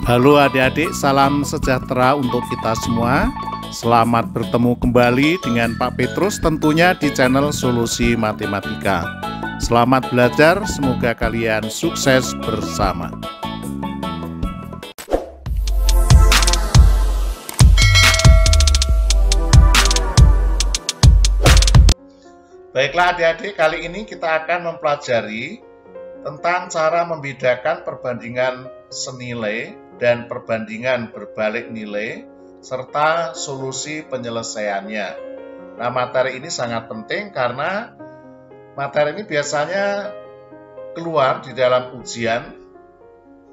Halo adik-adik, salam sejahtera untuk kita semua. Selamat bertemu kembali dengan Pak Petrus tentunya di channel Solusi Matematika. Selamat belajar, semoga kalian sukses bersama. Baiklah adik-adik, kali ini kita akan mempelajari tentang cara membedakan perbandingan senilai dan perbandingan berbalik nilai serta solusi penyelesaiannya. Nah, materi ini sangat penting karena materi ini biasanya keluar di dalam ujian,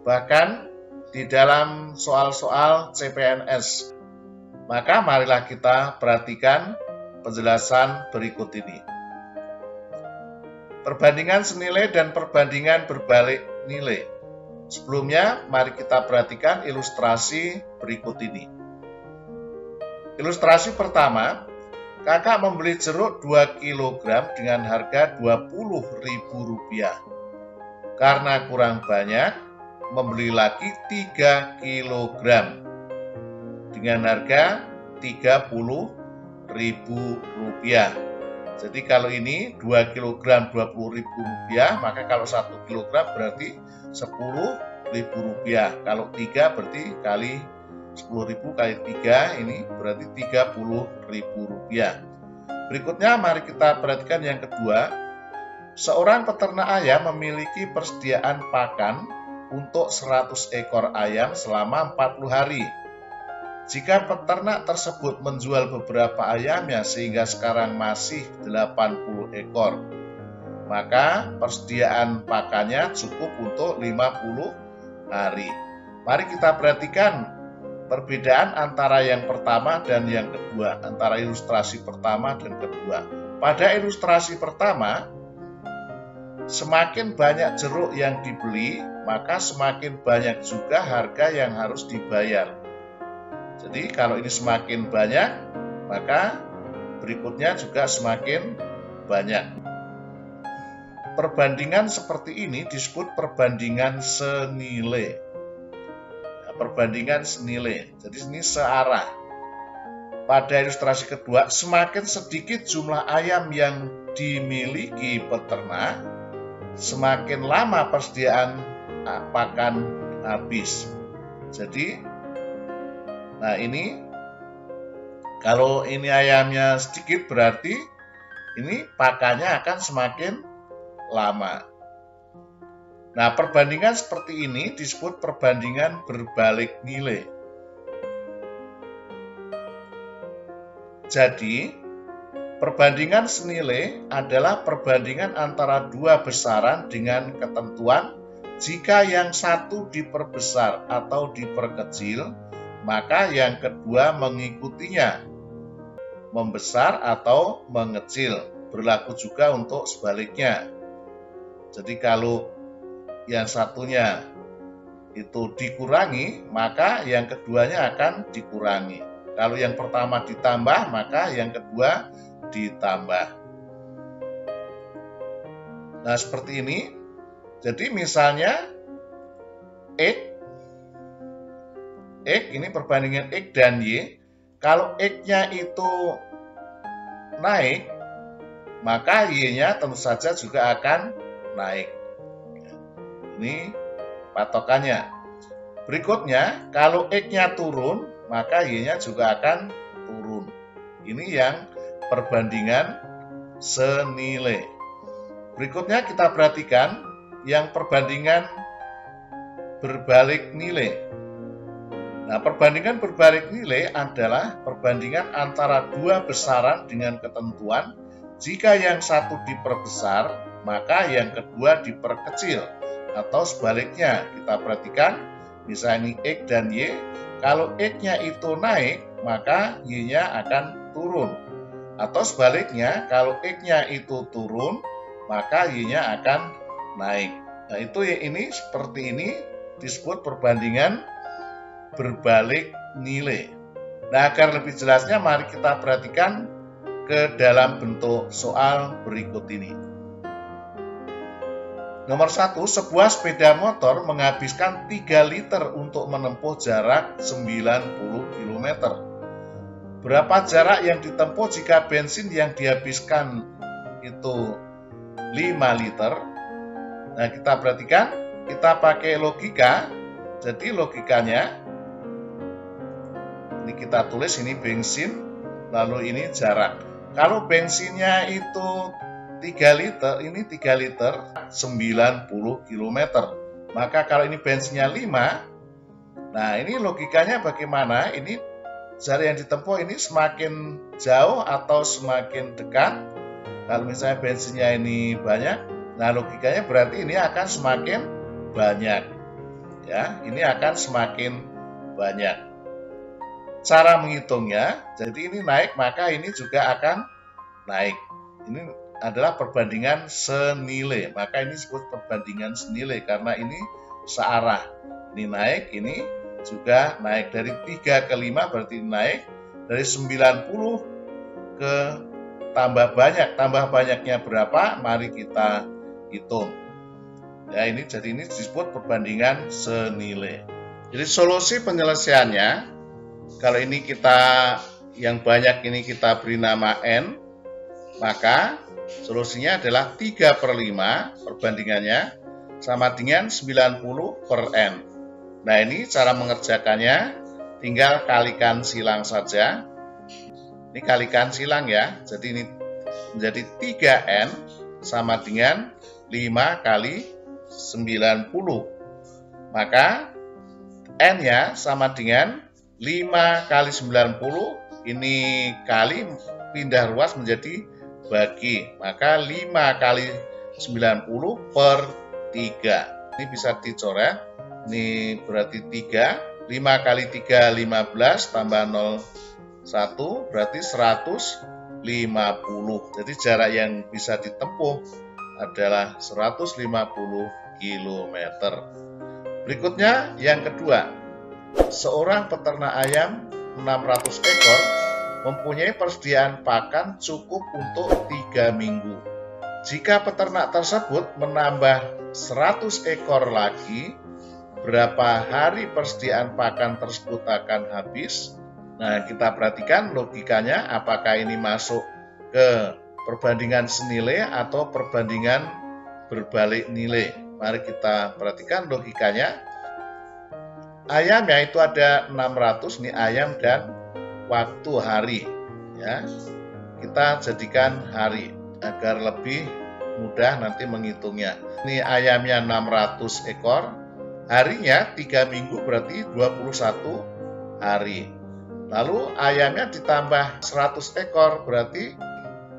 bahkan di dalam soal-soal CPNS. Maka marilah kita perhatikan penjelasan berikut ini. Perbandingan senilai dan perbandingan berbalik nilai. Sebelumnya, mari kita perhatikan ilustrasi berikut ini. Ilustrasi pertama, kakak membeli jeruk 2 kg dengan harga Rp20.000. Karena kurang banyak, membeli lagi 3 kg dengan harga Rp30.000. Jadi kalau ini 2 kg Rp20.000, maka kalau 1 kg berarti Rp10.000. Kalau 3 berarti kali 10.000 kali 3, ini berarti Rp30.000. Berikutnya mari kita perhatikan yang kedua. Seorang peternak ayam memiliki persediaan pakan untuk 100 ekor ayam selama 40 hari. Jika peternak tersebut menjual beberapa ayamnya sehingga sekarang masih 80 ekor, maka persediaan pakannya cukup untuk 50 hari. Mari kita perhatikan perbedaan antara yang pertama dan yang kedua, antara ilustrasi pertama dan kedua. Pada ilustrasi pertama, semakin banyak jeruk yang dibeli, maka semakin banyak juga harga yang harus dibayar. Jadi kalau ini semakin banyak, maka berikutnya juga semakin banyak. Perbandingan seperti ini disebut perbandingan senilai. Nah, perbandingan senilai, jadi ini searah. Pada ilustrasi kedua, semakin sedikit jumlah ayam yang dimiliki peternak, semakin lama persediaan pakan habis. Jadi nah ini, kalau ini ayamnya sedikit berarti ini pakannya akan semakin lama. Nah, perbandingan seperti ini disebut perbandingan berbalik nilai. Jadi, perbandingan senilai adalah perbandingan antara dua besaran dengan ketentuan jika yang satu diperbesar atau diperkecil, maka yang kedua mengikutinya, membesar atau mengecil. Berlaku juga untuk sebaliknya. Jadi kalau yang satunya itu dikurangi, maka yang keduanya akan dikurangi. Kalau yang pertama ditambah, maka yang kedua ditambah. Nah, seperti ini. Jadi misalnya X ini perbandingan X dan Y. Kalau X-nya itu naik, maka Y-nya tentu saja juga akan naik. Ini patokannya. Berikutnya, kalau X-nya turun, maka Y-nya juga akan turun. Ini yang perbandingan senilai. Berikutnya kita perhatikan yang perbandingan berbalik nilai. Nah, perbandingan berbalik nilai adalah perbandingan antara dua besaran dengan ketentuan. Jika yang satu diperbesar, maka yang kedua diperkecil. Atau sebaliknya, kita perhatikan, misalnya X dan Y. Kalau X-nya itu naik, maka Y-nya akan turun. Atau sebaliknya, kalau X-nya itu turun, maka Y-nya akan naik. Nah, itu ini seperti ini disebut perbandingan berbalik nilai. Nah, agar lebih jelasnya mari kita perhatikan ke dalam bentuk soal berikut ini. Nomor 1, sebuah sepeda motor menghabiskan 3 liter untuk menempuh jarak 90 km. Berapa jarak yang ditempuh jika bensin yang dihabiskan itu 5 liter? Nah, kita perhatikan, kita pakai logika. Jadi logikanya, ini kita tulis ini bensin, lalu ini jarak. Kalau bensinnya itu 3 liter, ini 3 liter 90 km. Maka kalau ini bensinnya 5, nah ini logikanya bagaimana? Ini jarak yang ditempuh ini semakin jauh atau semakin dekat? Kalau misalnya bensinnya ini banyak, nah logikanya berarti ini akan semakin banyak. Ya, ini akan semakin banyak. Cara menghitungnya, jadi ini naik, maka ini juga akan naik. Ini adalah perbandingan senilai, maka ini disebut perbandingan senilai karena ini searah. Ini naik, ini juga naik. Dari 3 ke 5 berarti naik. Dari 90 ke tambah banyak. Tambah banyaknya berapa? Mari kita hitung. Ya, ini jadi ini disebut perbandingan senilai. Jadi solusi penyelesaiannya, kalau ini kita yang banyak ini kita beri nama N, maka solusinya adalah 3/5 perbandingannya sama dengan 90/N. Nah, ini cara mengerjakannya, tinggal kalikan silang saja. Ini kalikan silang ya, jadi ini menjadi 3N sama dengan 5 kali 90. Maka N-nya sama dengan 5 kali 90, ini kali pindah ruas menjadi bagi. Maka 5 kali 90/3. Ini bisa dicoret. Ini berarti 3. 5 kali 3, 15 tambah 0, 1 berarti 150. Jadi jarak yang bisa ditempuh adalah 150 km. Berikutnya yang kedua, seorang peternak ayam 600 ekor mempunyai persediaan pakan cukup untuk 3 minggu. Jika peternak tersebut menambah 100 ekor lagi, berapa hari persediaan pakan tersebut akan habis? Nah, kita perhatikan logikanya, apakah ini masuk ke perbandingan senilai atau perbandingan berbalik nilai. Mari kita perhatikan logikanya. Ayamnya itu ada 600, ini ayam dan waktu hari. Ya, kita jadikan hari agar lebih mudah nanti menghitungnya. Ini ayamnya 600 ekor, harinya 3 minggu berarti 21 hari. Lalu ayamnya ditambah 100 ekor berarti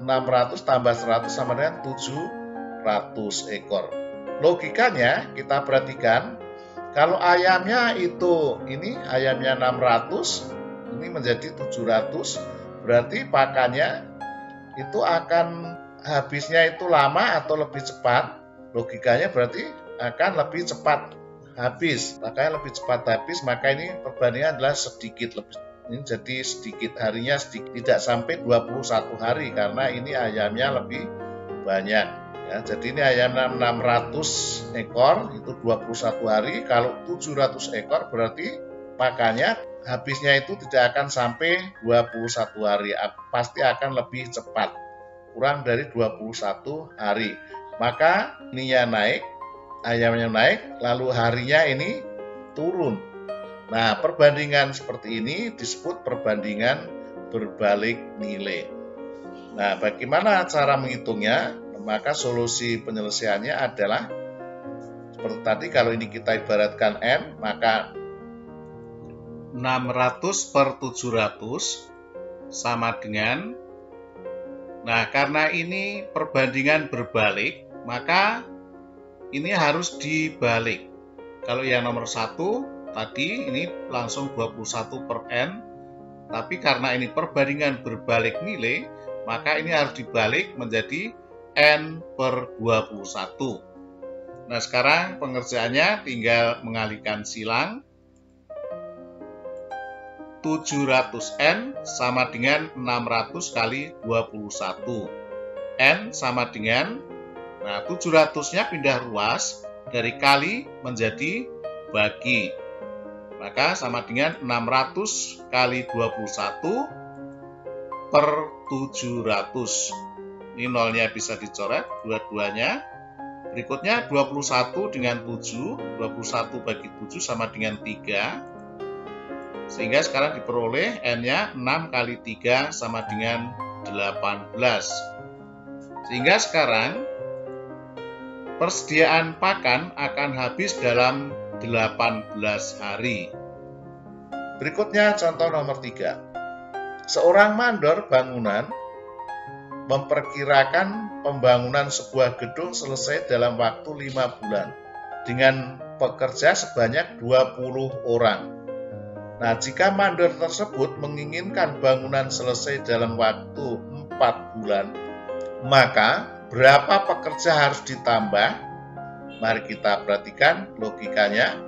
600 tambah 100 sama dengan 700 ekor. Logikanya kita perhatikan, kalau ayamnya itu ini ayamnya 600, ini menjadi 700, berarti pakannya itu akan habisnya itu lama atau lebih cepat. Logikanya berarti akan lebih cepat habis. Makanya lebih cepat habis, maka ini perbandingan adalah sedikit lebih. Ini jadi sedikit, harinya sedikit, tidak sampai 21 hari karena ini ayamnya lebih banyak. Ya, jadi ini ayamnya 600 ekor itu 21 hari. Kalau 700 ekor berarti pakannya habisnya itu tidak akan sampai 21 hari, pasti akan lebih cepat, kurang dari 21 hari. Maka ininya naik, ayamnya naik, lalu harinya ini turun. Nah, perbandingan seperti ini disebut perbandingan berbalik nilai. Nah, bagaimana cara menghitungnya? Maka solusi penyelesaiannya adalah seperti tadi, kalau ini kita ibaratkan N, maka 600/700 sama dengan, nah karena ini perbandingan berbalik, maka ini harus dibalik. Kalau yang nomor 1 tadi ini langsung 21/N, tapi karena ini perbandingan berbalik nilai, maka ini harus dibalik menjadi N/21. Nah, sekarang pengerjaannya tinggal mengalihkan silang. 700N sama dengan 600 kali 21. N sama dengan Nah, 700-nya pindah ruas dari kali menjadi bagi. Maka sama dengan 600 kali 21 per 700. Ini nolnya bisa dicoret dua-duanya. Berikutnya 21 dengan 7, 21 bagi 7 sama dengan 3. Sehingga sekarang diperoleh N-nya 6 kali 3 sama dengan 18. Sehingga sekarang persediaan pakan akan habis dalam 18 hari. Berikutnya contoh nomor 3. Seorang mandor bangunan memperkirakan pembangunan sebuah gedung selesai dalam waktu 5 bulan dengan pekerja sebanyak 20 orang. Nah, jika mandor tersebut menginginkan bangunan selesai dalam waktu 4 bulan, maka berapa pekerja harus ditambah? Mari kita perhatikan logikanya.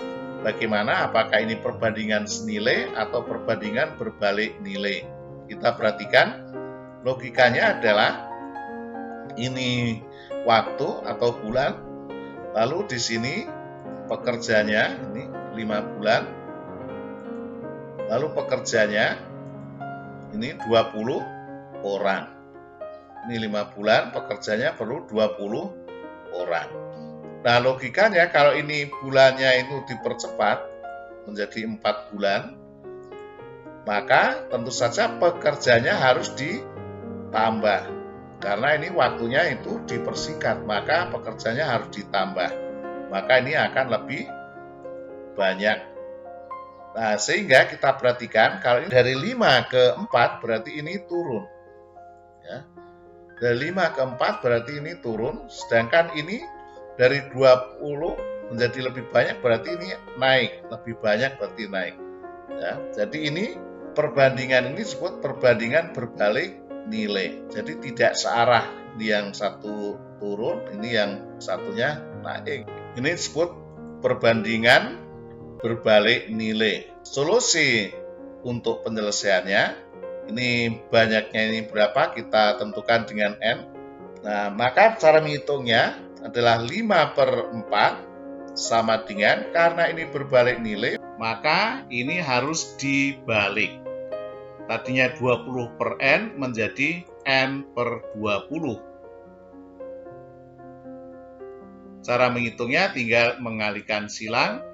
Bagaimana? Apakah ini perbandingan senilai atau perbandingan berbalik nilai? Kita perhatikan. Logikanya adalah ini waktu atau bulan, lalu di sini pekerjanya ini 5 bulan, lalu pekerjanya ini 20 orang. Ini 5 bulan, pekerjanya perlu 20 orang. Nah, logikanya kalau ini bulannya itu dipercepat menjadi 4 bulan, maka tentu saja pekerjanya harus ditambah. Karena ini waktunya itu dipersingkat, maka pekerjanya harus ditambah. Maka ini akan lebih banyak. Nah, sehingga kita perhatikan kalau ini dari 5 ke 4 berarti ini turun. Ya. Dari 5 ke 4 berarti ini turun, sedangkan ini dari 20 menjadi lebih banyak berarti ini naik, lebih banyak berarti naik. Ya. Jadi ini perbandingan ini disebut perbandingan berbalik nilai. Jadi tidak searah, ini yang satu turun, ini yang satunya naik. Ini disebut perbandingan berbalik nilai. Solusi untuk penyelesaiannya, ini banyaknya ini berapa, kita tentukan dengan N. Nah, maka cara menghitungnya adalah 5 per 4 sama dengan, karena ini berbalik nilai, maka ini harus dibalik. Tadinya 20 per N menjadi N per 20. Cara menghitungnya tinggal mengalihkan silang.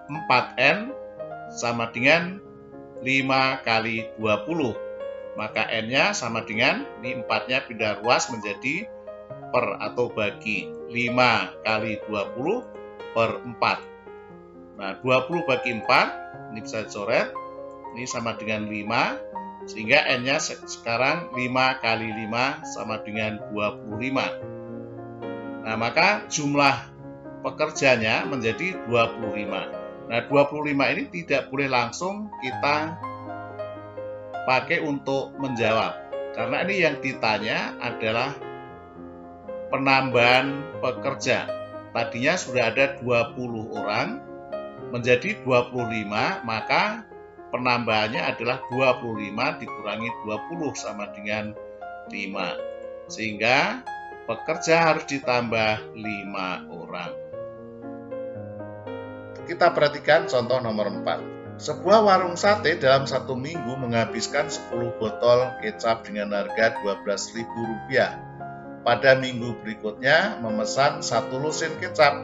4N sama dengan 5 kali 20. Maka N-nya sama dengan, ini 4-nya pindah ruas menjadi per atau bagi. 5 kali 20 per 4. Nah, 20 bagi 4, ini bisa dicoret. Ini sama dengan 5, sehingga N-nya sekarang 5 kali 5 sama dengan 25. Nah, maka jumlah pekerjanya menjadi 25. Nah, 25 ini tidak boleh langsung kita pakai untuk menjawab. Karena ini yang ditanya adalah penambahan pekerja. Tadinya sudah ada 20 orang, menjadi 25, maka penambahannya adalah 25 dikurangi 20 sama dengan 5. Sehingga pekerja harus ditambah 5 orang. Kita perhatikan contoh nomor 4. Sebuah warung sate dalam 1 minggu menghabiskan 10 botol kecap dengan harga Rp12.000. Pada minggu berikutnya memesan 1 lusin kecap.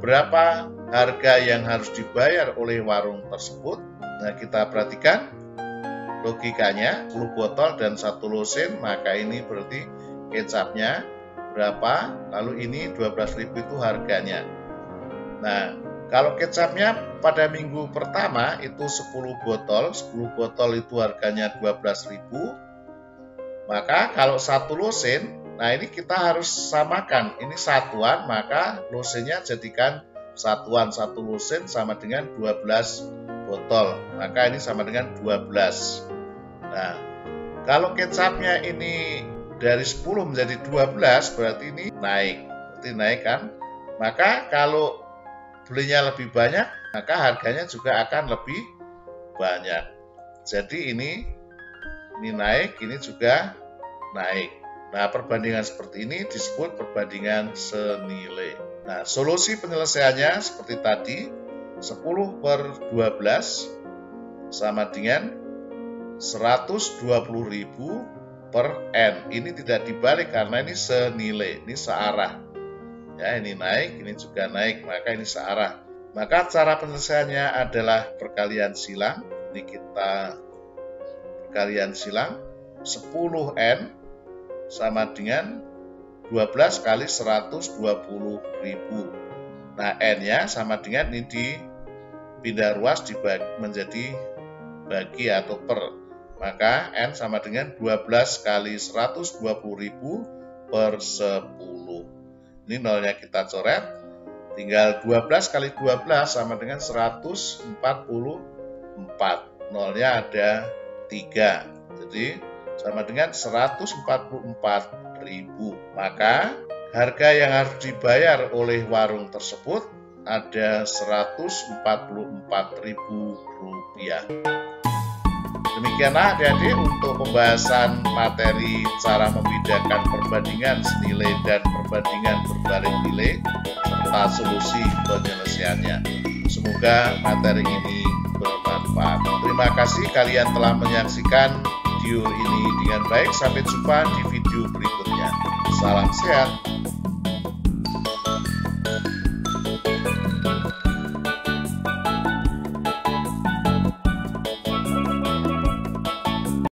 Berapa harga yang harus dibayar oleh warung tersebut? Nah, kita perhatikan logikanya, 10 botol dan 1 lusin, maka ini berarti kecapnya berapa, lalu ini 12.000 itu harganya. Nah, kalau kecapnya pada minggu pertama itu 10 botol itu harganya 12.000, maka kalau 1 lusin, nah ini kita harus samakan, ini satuan, maka lusinnya jadikan satuan, 1 lusin sama dengan 12 botol, maka ini sama dengan 12. Nah, kalau kecapnya ini dari 10 menjadi 12 berarti ini naik kan? Maka kalau belinya lebih banyak, maka harganya juga akan lebih banyak. Jadi ini naik, ini juga naik. Nah, perbandingan seperti ini disebut perbandingan senilai. Nah, solusi penyelesaiannya seperti tadi, 10/12 sama dengan 120.000 per N. Ini tidak dibalik karena ini senilai, ini searah. Ya, ini naik, ini juga naik, maka ini searah. Maka cara penyelesaiannya adalah perkalian silang. Ini kita perkalian silang, 10N sama dengan 12 kali 120.000. Nah, N-nya sama dengan ini dipindah ruas dibagi menjadi bagi atau per. Maka N sama dengan 12 kali 120.000 per 10. Ini nolnya kita coret. Tinggal 12 kali 12 sama dengan 144. Nolnya ada 3. Jadi sama dengan 144.000. Maka harga yang harus dibayar oleh warung tersebut ada Rp144.000. Demikianlah adik-adik untuk pembahasan materi cara membedakan perbandingan senilai dan perbandingan berbalik nilai serta solusi penyelesaiannya. Semoga materi ini bermanfaat. Terima kasih kalian telah menyaksikan video ini dengan baik. Sampai jumpa di video berikutnya. Salam sehat.